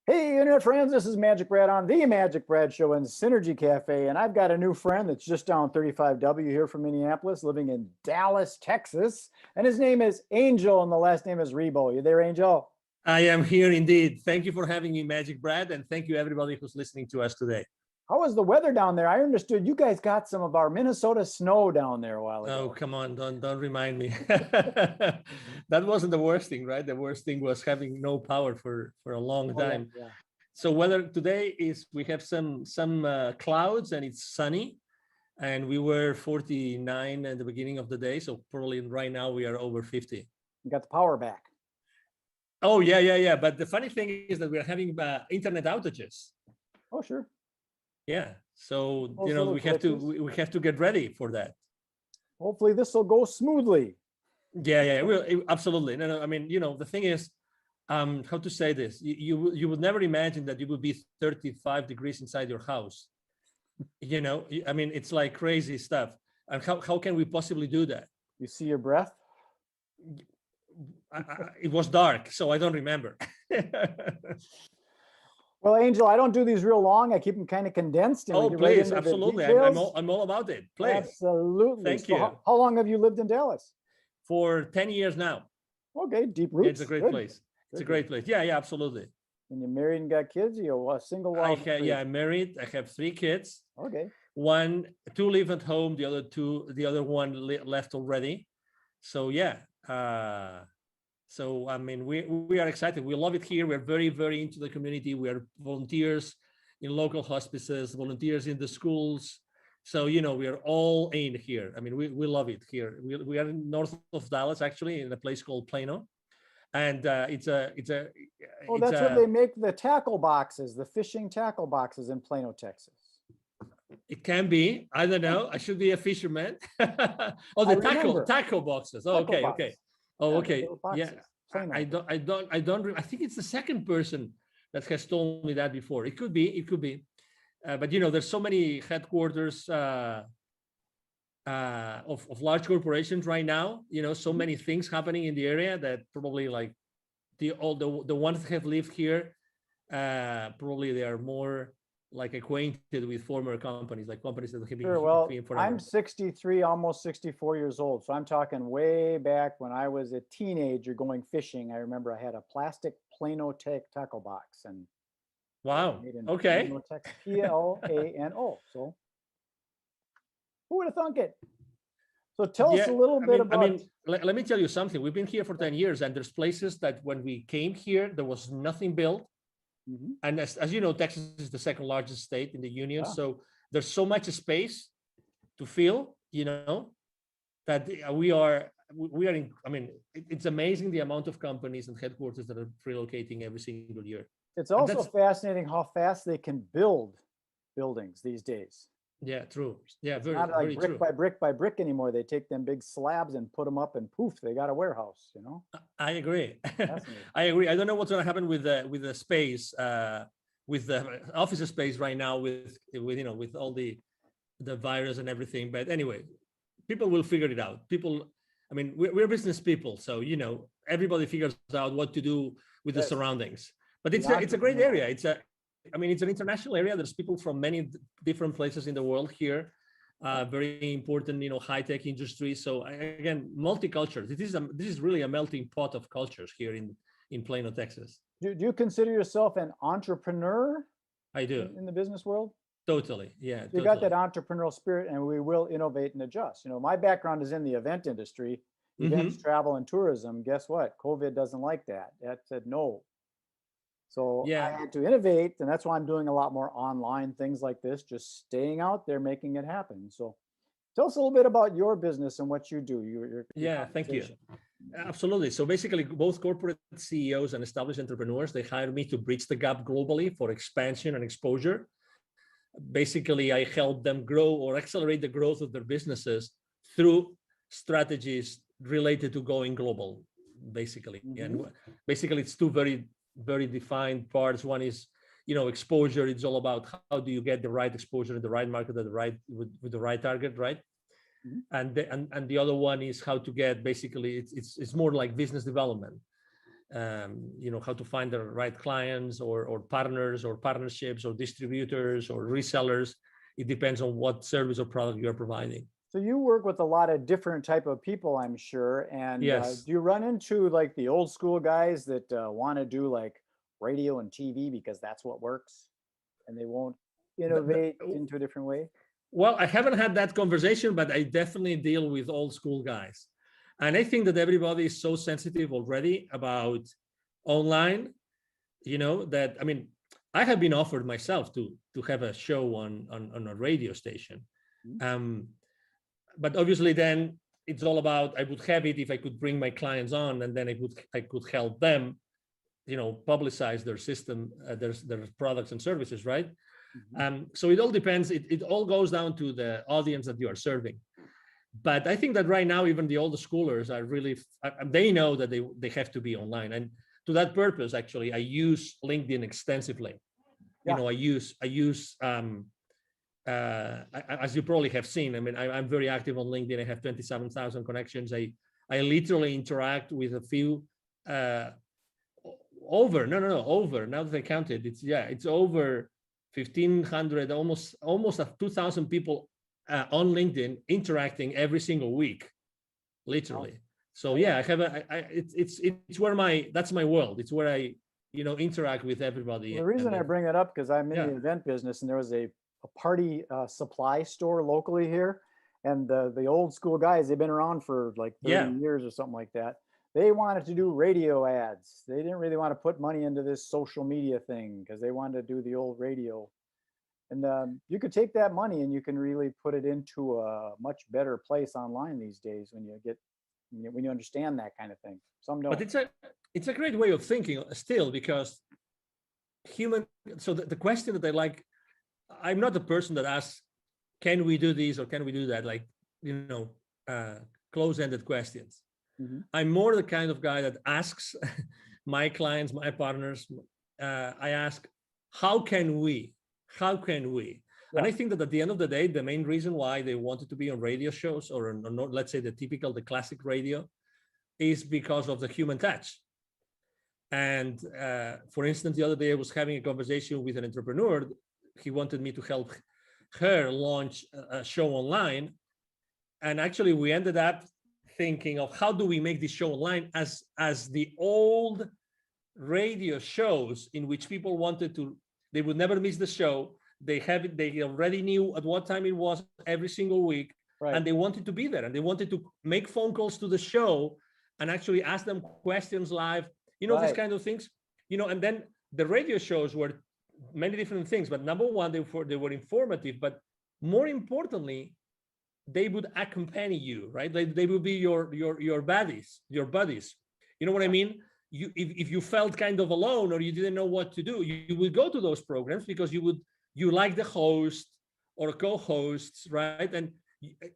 Hey, internet friends, this is Magic Brad on the Magic Brad Show in Synergy Cafe. And I've got a new friend that's just down 35W here from Minneapolis, living in Dallas, Texas. And his name is Angel, and the last name is Ribo. You there, Angel? I am here indeed. Thank you for having me, Magic Brad, and thank you everybody who's listening to us today. How was the weather down there? I understood you guys got some of our Minnesota snow down there a while ago. Oh, come on, don't remind me. That wasn't the worst thing, right? The worst thing was having no power for a long time. Yeah. So weather today is we have some clouds and it's sunny, and we were 49 at the beginning of the day. So probably right now we are over 50. You got the power back. Oh yeah. But the funny thing is that we're having internet outages. Oh, sure. Yeah. So Also we have to get ready for that. Hopefully this will go smoothly. Yeah. Absolutely. No. I mean, the thing is, how to say this? You would never imagine that you would be 35 degrees inside your house. I mean, it's like crazy stuff. And how can we possibly do that? You see your breath? It was dark, so I don't remember. Well, Angel, I don't do these real long. I keep them kind of condensed. And Oh, please, right absolutely. I'm all about it. Please. Absolutely. Thank you. How long have you lived in Dallas? For 10 years now. Okay, deep roots. Yeah, it's a great place. It's a great place. Yeah, absolutely. And you're married and got kids? You're a single wife? I'm married. I have 3 kids. Okay. 2 live at home. The other one left already. So yeah. So I mean, we are excited. We love it here. We're very, very into the community. We are volunteers in local hospices, volunteers in the schools. So we are all in here. I mean, we love it here. We are north of Dallas, actually, in a place called Plano, and it's a. Oh, that's where they make the tackle boxes, the fishing tackle boxes in Plano, Texas. It can be. I don't know. I should be a fisherman. Oh, the tackle boxes. Oh, okay. Oh, okay. Yeah. I think it's the second person that has told me that before. It could be. But there's so many headquarters of large corporations right now. So many things happening in the area that probably like the ones that have lived here, probably they are more like acquainted with former companies, like companies that have been Sure. Well, here forever. I'm 63, almost 64 years old. So I'm talking way back when I was a teenager going fishing. I remember I had a plastic Plano tackle box and wow. Okay. Plano. So who would have thunk it? So tell us a little bit about. I mean, let me tell you something. We've been here for 10 years, and there's places that when we came here, there was nothing built. Mm-hmm. And as you know, Texas is the second largest state in the union. Yeah. So there's so much space to fill, that we are in. I mean, it's amazing the amount of companies and headquarters that are relocating every single year. It's also fascinating how fast they can build buildings these days. Yeah, true. Yeah, it's not like brick by brick anymore. They take them big slabs and put them up, and poof, they got a warehouse. I agree. I agree. I don't know what's going to happen with the space, with the office space right now, with all the virus and everything. But anyway, people will figure it out. I mean, we're business people, so everybody figures out what to do with the surroundings. But it's a great area. It's an international area. There's people from many different places in the world here. Very important, high-tech industry. So again, multicultural. This is really a melting pot of cultures here in Plano, Texas. Do you consider yourself an entrepreneur? I do. In the business world? Totally. Yeah. You got that entrepreneurial spirit, and we will innovate and adjust. My background is in the event industry, events, travel, and tourism. Guess what? COVID doesn't like that. That said no. So yeah. I had to innovate, and that's why I'm doing a lot more online things like this, just staying out there, making it happen. So tell us a little bit about your business and what you do. Thank you. Absolutely. So basically, both corporate CEOs and established entrepreneurs, they hire me to bridge the gap globally for expansion and exposure. Basically, I help them grow or accelerate the growth of their businesses through strategies related to going global, basically. Mm-hmm. And basically, it's two very defined parts. One is, exposure. It's all about how do you get the right exposure in the right market at with the right target, right? Mm-hmm. And the other one is how to get, basically, it's more like business development. how to find the right clients or partners or partnerships or distributors or resellers. It depends on what service or product you're providing. So you work with a lot of different type of people, I'm sure. And Yes. do you run into like the old school guys that want to do like radio and TV because that's what works, and they won't innovate into a different way? Well, I haven't had that conversation, but I definitely deal with old school guys. And I think that everybody is so sensitive already about online, that, I mean, I have been offered myself to have a show on a radio station. But obviously then it's all about, I would have it if I could bring my clients on, and then I could help them, publicize their system, their products and services, right? So it all depends. It all goes down to the audience that you are serving. But I think that right now, even the older schoolers are really, they know that they have to be online. And to that purpose, actually, I use LinkedIn extensively. Yeah. I use as you probably have seen, I mean, I'm very active on LinkedIn. I have 27,000 connections. I literally interact with a few, over, now that I counted, it's over 1,500, almost 2,000 people on LinkedIn interacting every single week, literally. Wow. So yeah, I have it's where that's my world. It's where I, interact with everybody. Well, the reason I bring it up, because I'm in the event business, and there was a party supply store locally here, and the old school guys, they've been around for like 30 years or something like that. They wanted to do radio ads. They didn't really want to put money into this social media thing because they wanted to do the old radio. And you could take that money and you can really put it into a much better place online these days when you understand that kind of thing. Some don't. But it's a great way of thinking still, because so the question that I like, I'm not the person that asks, can we do this or can we do that? Like, close-ended questions. I'm more the kind of guy that asks my clients, my partners, I ask, how can we? Yeah. And I think that at the end of the day, the main reason why they wanted to be on radio shows or let's say the classic radio, is because of the human touch. And for instance, the other day I was having a conversation with an entrepreneur. He wanted me to help her launch a show online. And actually we ended up thinking of how do we make this show online as the old radio shows in which people they would never miss the show. They already knew at what time it was every single week. Right. And they wanted to be there, and they wanted to make phone calls to the show and actually ask them questions live, these kind of things, and then the radio shows were many different things, but number one, they were informative, but more importantly, they would accompany you, right? They would be your buddies. You know what I mean? If you felt kind of alone or you didn't know what to do, you would go to those programs because you like the host or co-hosts, right? And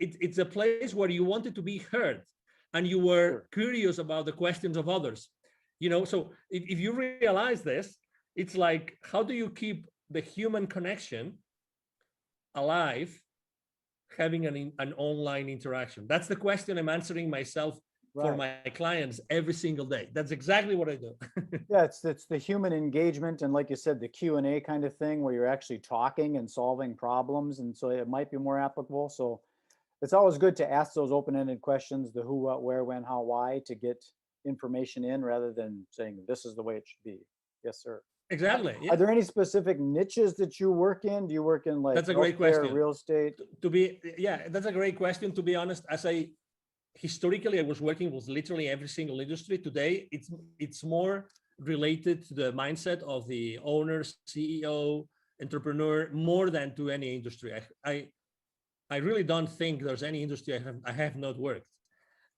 it's a place where you wanted to be heard and you were curious about the questions of others. So if you realize this, it's like, how do you keep the human connection alive, having an online interaction? That's the question I'm answering myself for my clients every single day. That's exactly what I do. Yeah, it's the human engagement, and like you said, the Q&A kind of thing where you're actually talking and solving problems, and so it might be more applicable. So it's always good to ask those open-ended questions, the who, what, where, when, how, why, to get information in rather than saying this is the way it should be. Yes, sir. Exactly. Yeah. Are there any specific niches that you work in? Do you work in like that's a great question. Real estate? That's a great question. To be honest, historically, I was working with literally every single industry. Today, it's more related to the mindset of the owner, CEO, entrepreneur, more than to any industry. I really don't think there's any industry I have not worked.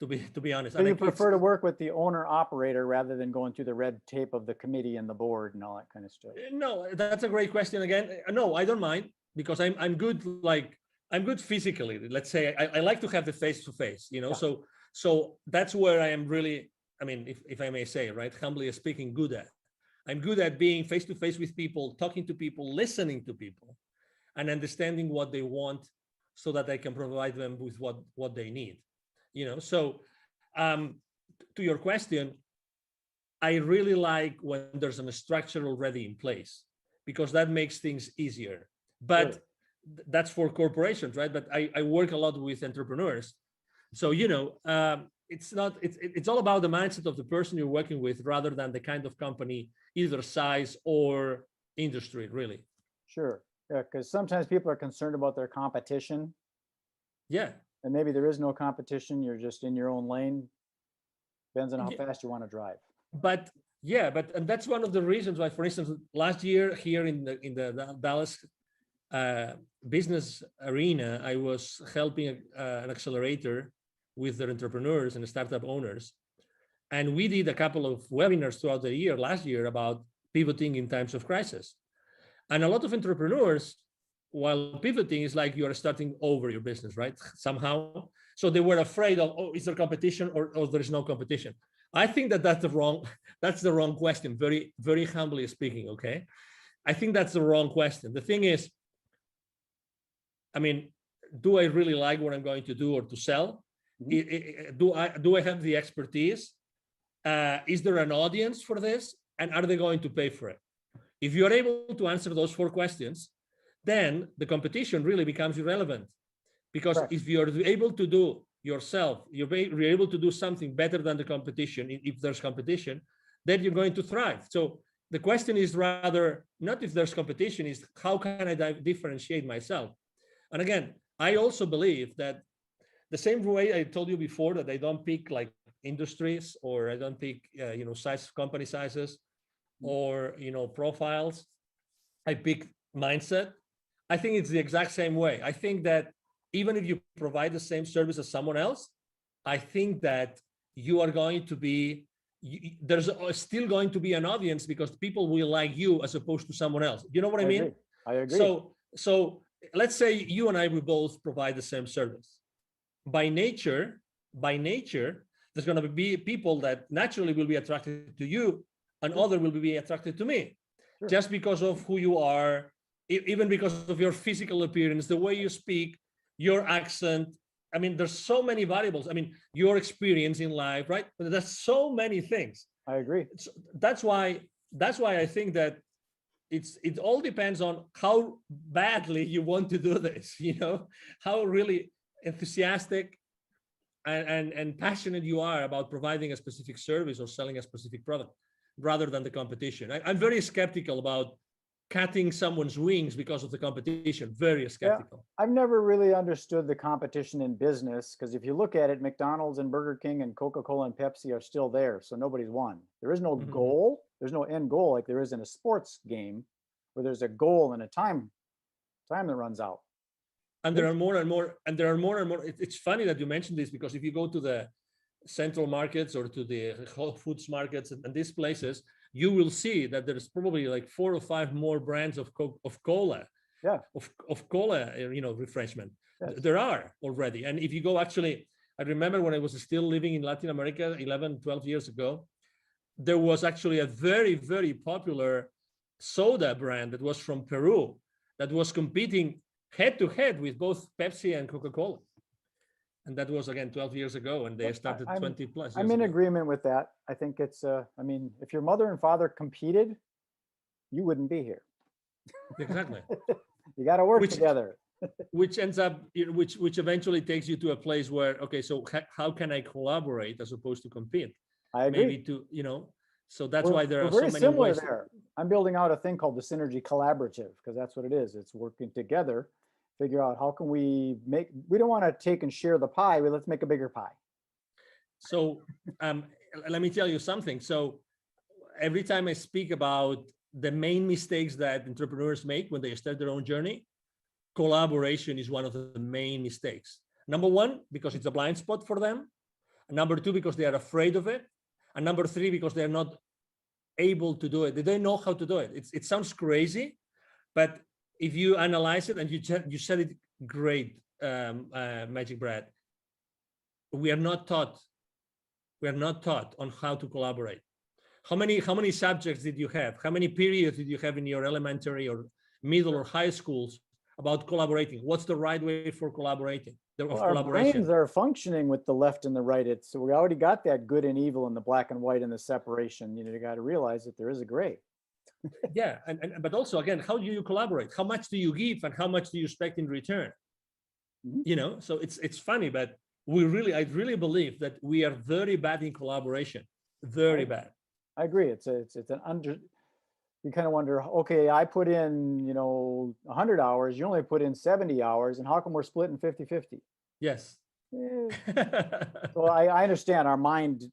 To be honest. So you prefer to work with the owner operator rather than going through the red tape of the committee and the board and all that kind of stuff? No, that's a great question again. No, I don't mind, because I'm good. I'm good physically. Let's say I like to have the face-to-face, Yeah. So that's where I am really, I mean, if I may say, right, humbly speaking, good at. I'm good at being face-to-face with people, talking to people, listening to people, and understanding what they want so that I can provide them with what they need. So to your question, I really like when there's a structure already in place, because that makes things easier. But Sure. that's for corporations, right? But I work a lot with entrepreneurs. So, it's all about the mindset of the person you're working with rather than the kind of company, either size or industry, really. Sure. Yeah, because sometimes people are concerned about their competition, Yeah. and maybe there is no competition. You're just in your own lane. Depends on how Yeah. fast you want to drive. But yeah, and that's one of the reasons why, for instance, last year here in the Dallas business arena, I was helping an accelerator with their entrepreneurs and startup owners. And we did a couple of webinars throughout the year, last year, about pivoting in times of crisis. And a lot of entrepreneurs, while pivoting, is like you are starting over your business, right? Somehow. So they were afraid of, oh, is there competition or there is no competition? I think that's the wrong question, very, very humbly speaking, okay? I think that's the wrong question. The thing is, I mean, do I really like what I'm going to do or to sell? Mm-hmm. Do I have the expertise? Is there an audience for this? And are they going to pay for it? If you're able to answer those 4 questions, then the competition really becomes irrelevant. Because Correct. If you're able to do yourself, you're able to do something better than the competition, if there's competition, then you're going to thrive. So the question is rather not if there's competition, is how can I differentiate myself? And again, I also believe that the same way I told you before that I don't pick like industries, or I don't pick company sizes, or profiles. I pick mindset. I think it's the exact same way. I think that even if you provide the same service as someone else, I think that you are going to be, there's still going to be an audience, because people will like you as opposed to someone else. You know what I mean? I agree. So let's say you and I, we both provide the same service. By nature, there's going to be people that naturally will be attracted to you, and other will be attracted to me. Sure. Just because of who you are, even because of your physical appearance, the way you speak, your accent. I mean, there's so many variables. I mean, your experience in life, right? There's so many things. I agree. So that's why I think that it all depends on how badly you want to do this, how really enthusiastic and passionate you are about providing a specific service or selling a specific product, rather than the competition. I'm very skeptical about cutting someone's wings because of the competition. Very skeptical. Yeah, I've never really understood the competition in business, because if you look at it, McDonald's and Burger King and Coca-Cola and Pepsi are still there, so nobody's won. There is no goal. There's no end goal like there is in a sports game, where there's a goal and a time that runs out. And there are more and more. It's funny that you mentioned this, because if you go to the central markets or to the Whole Foods markets and these places, you will see that there's probably like 4 or 5 more brands of cola, of cola, refreshment. Yes. There are already. And if you go, actually, I remember when I was still living in Latin America 11, 12 years ago, there was actually a very, very popular soda brand that was from Peru that was competing head to head with both Pepsi and Coca-Cola. And that was, again, 12 years ago, and they started 20 plus years I'm in ago. agreement with that. I think it's, if your mother and father competed, you wouldn't be here. Exactly. You got to work together. Which ends up, which eventually takes you to a place where, okay, so how can I collaborate as opposed to compete? I agree. Maybe so that's why there are so many similar ways. There. I'm building out a thing called the Synergy Collaborative, because that's what it is. It's working together. Figure out how can we don't want to take and share the pie, but let's make a bigger pie. So let me tell you something. So every time I speak about the main mistakes that entrepreneurs make when they start their own journey, collaboration is one of the main mistakes. Number 1, because it's a blind spot for them. Number 2, because they are afraid of it. And number 3, because they're not able to do it. They don't know how to do it. It sounds crazy, but if you analyze it, and you said it great, Magic Brad, we are not taught on how to collaborate. How many subjects did you have? How many periods did you have in your elementary or middle or high schools about collaborating? What's the right way for collaborating? Well, of our collaboration. brains are functioning with the left and the right. So we already got that good and evil in the black and white and the separation. You got to realize that there is a gray. Yeah, but also again, how do you collaborate? How much do you give, and how much do you expect in return? Mm-hmm. So it's funny, but I really believe that we are very bad in collaboration, very bad. I agree. It's an under. You kind of wonder, okay, I put in 100 hours. You only put in 70 hours, and how come we're splitting 50-50? Yes. So I understand our mind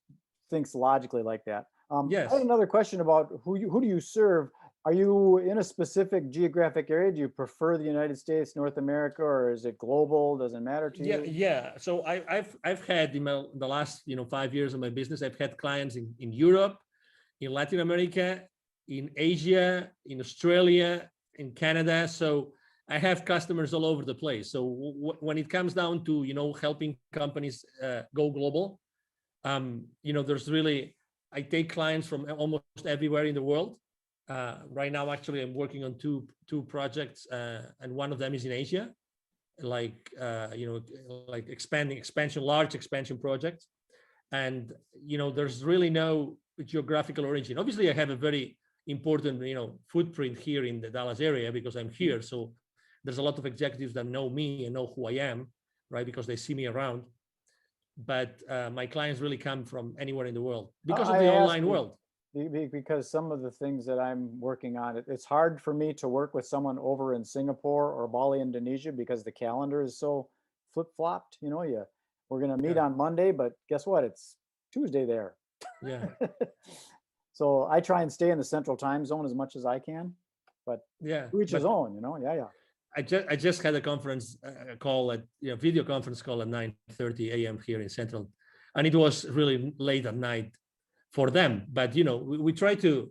thinks logically like that. Yes. I had another question about who do you serve? Are you in a specific geographic area? Do you prefer the United States, North America, or is it global? Doesn't matter to you? Yeah. So I've had in the last 5 years of my business, I've had clients in Europe, in Latin America, in Asia, in Australia, in Canada. So I have customers all over the place. So when it comes down to helping companies go global, there's really, I take clients from almost everywhere in the world. Right now, actually, I'm working on two projects, and one of them is in Asia, like large expansion projects. And there's really no geographical origin. Obviously, I have a very important footprint here in the Dallas area because I'm here. So there's a lot of executives that know me and know who I am, right? Because they see me around. But my clients really come from anywhere in the world because of the online world. Because some of the things that I'm working on, it's hard for me to work with someone over in Singapore or Bali, Indonesia, because the calendar is so flip-flopped. We're going to meet on Monday, but guess what? It's Tuesday there. Yeah. So I try and stay in the central time zone as much as I can, but to each his own, Yeah. I just had a conference call video conference call at 9:30 a.m. here in Central, and it was really late at night for them. But we try to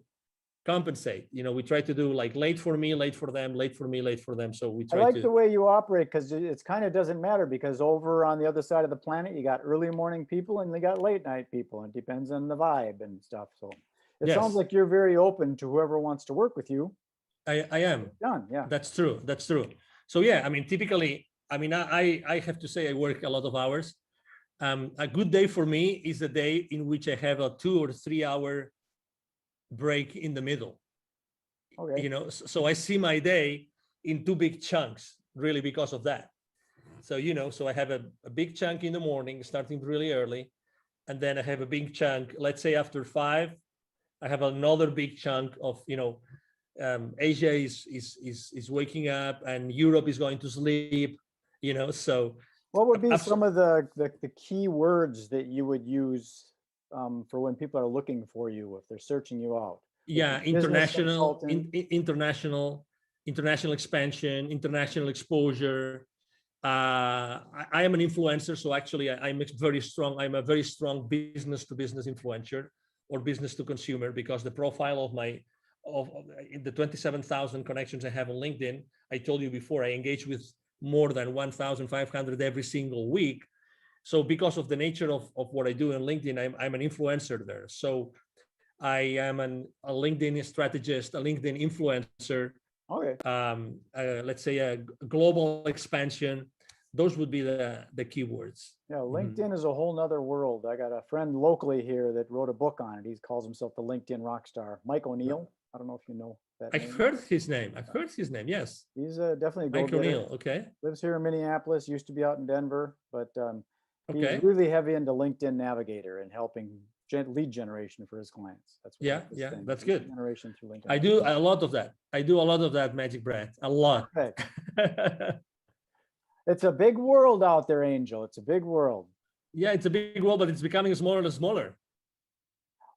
compensate. We try to do like late for me, late for them, late for me, late for them. So we try. I like the way you operate because it's kind of doesn't matter because over on the other side of the planet, you got early morning people and they got late night people. It depends on the vibe and stuff. So it sounds like you're very open to whoever wants to work with you. I am. Done. Yeah. That's true. So yeah, I mean, typically, I have to say I work a lot of hours. A good day for me is a day in which I have a 2 or 3 hour break in the middle. Okay. So I see my day in 2 big chunks, really, because of that. So so I have a big chunk in the morning, starting really early, and then I have a big chunk. Let's say after 5, I have another big chunk of Asia is waking up and Europe is going to sleep. So what would be some of the key words that you would use for when people are looking for you if they're searching you out? Yeah, international expansion, international exposure. I am an influencer, so actually I'm a very strong business to business influencer or business to consumer, because the profile of the 27,000 connections I have on LinkedIn, I told you before, I engage with more than 1,500 every single week. So because of the nature of what I do on LinkedIn, I'm an influencer there. So I am a LinkedIn strategist, a LinkedIn influencer. Okay. Let's say a global expansion. Those would be the keywords. Yeah, LinkedIn is a whole nother world. I got a friend locally here that wrote a book on it. He calls himself the LinkedIn rock star. Mike O'Neill. I don't know if you know that name. I've heard his name. Yes. He's definitely a Mike O'Neill. Okay. Lives here in Minneapolis. Used to be out in Denver, but he's really heavy into LinkedIn Navigator and helping lead generation for his clients. That's what that's good. Generation through LinkedIn. I do a lot of that. Magic Brad. A lot. It's a big world out there, Angel. It's a big world. Yeah, it's a big world, but it's becoming smaller and smaller.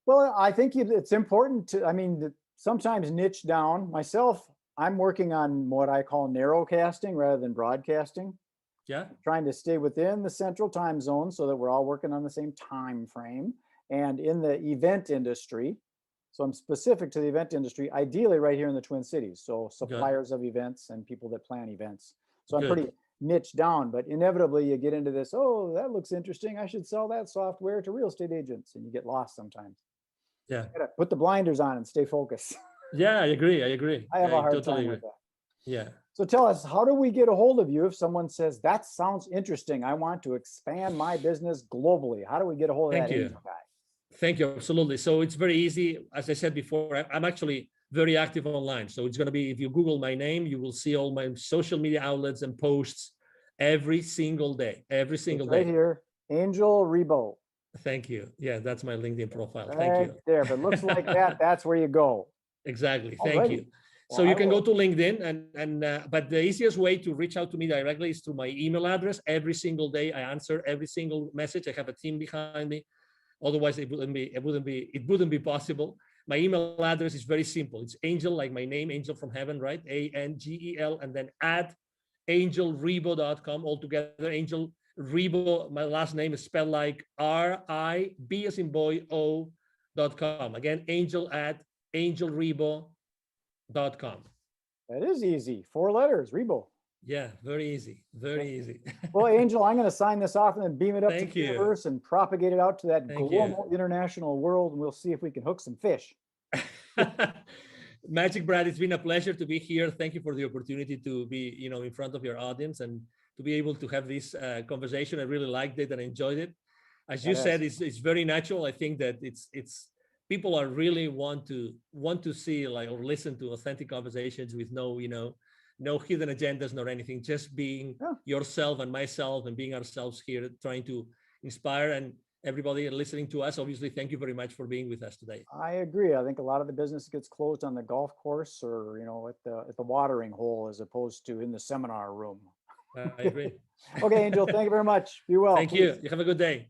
Well, I think it's important to, sometimes niche down. Myself, I'm working on what I call narrowcasting rather than broadcasting. Yeah. I'm trying to stay within the central time zone so that we're all working on the same time frame. And in the event industry, so I'm specific to the event industry, ideally right here in the Twin Cities. So suppliers of events and people that plan events. So I'm pretty niche down, but inevitably you get into this, oh, that looks interesting. I should sell that software to real estate agents. And you get lost sometimes. Yeah. You gotta put the blinders on and stay focused. Yeah, I agree. I have a hard time with that. Yeah. So tell us, how do we get a hold of you if someone says, that sounds interesting, I want to expand my business globally? How do we get a hold of Thank that you. angel guy? Thank you. Absolutely. So it's very easy. As I said before, I'm actually very active online. So it's going to be, if you Google my name, you will see all my social media outlets and posts every single day, every single day. Right here, Angel Ribo. Thank you. Yeah, that's my LinkedIn profile. Right Thank you. there. If it looks like that, that's where you go. Exactly. Thank Alrighty. you. So you can go to LinkedIn but the easiest way to reach out to me directly is through my email address. Every single day I answer every single message. I have a team behind me. Otherwise it wouldn't be possible. My email address is very simple. It's Angel, like my name, Angel from Heaven, right? ANGEL, and then at angelribo.com altogether. Angel Ribo, my last name is spelled like RIB as in boy O.com. Again, Angel at angelribo.com. That is easy. 4 letters, Ribo. Yeah, very easy. Very easy. Well, Angel, I'm going to sign this off and then beam it up to the you. universe and propagate it out to that Thank global you. international world. And we'll see if we can hook some fish. Magic Brad, it's been a pleasure to be here. Thank you for the opportunity to be, in front of your audience and to be able to have this conversation. I really liked it and enjoyed it. As you said, it's very natural. I think that it's people are really want to see or listen to authentic conversations with no hidden agendas nor anything, just being yourself and myself and being ourselves here, trying to inspire. And everybody listening to us, obviously, thank you very much for being with us today. I agree. I think a lot of the business gets closed on the golf course or, at the watering hole as opposed to in the seminar room. I agree. Okay, Angel, thank you very much. Be well. Thank you. You have a good day.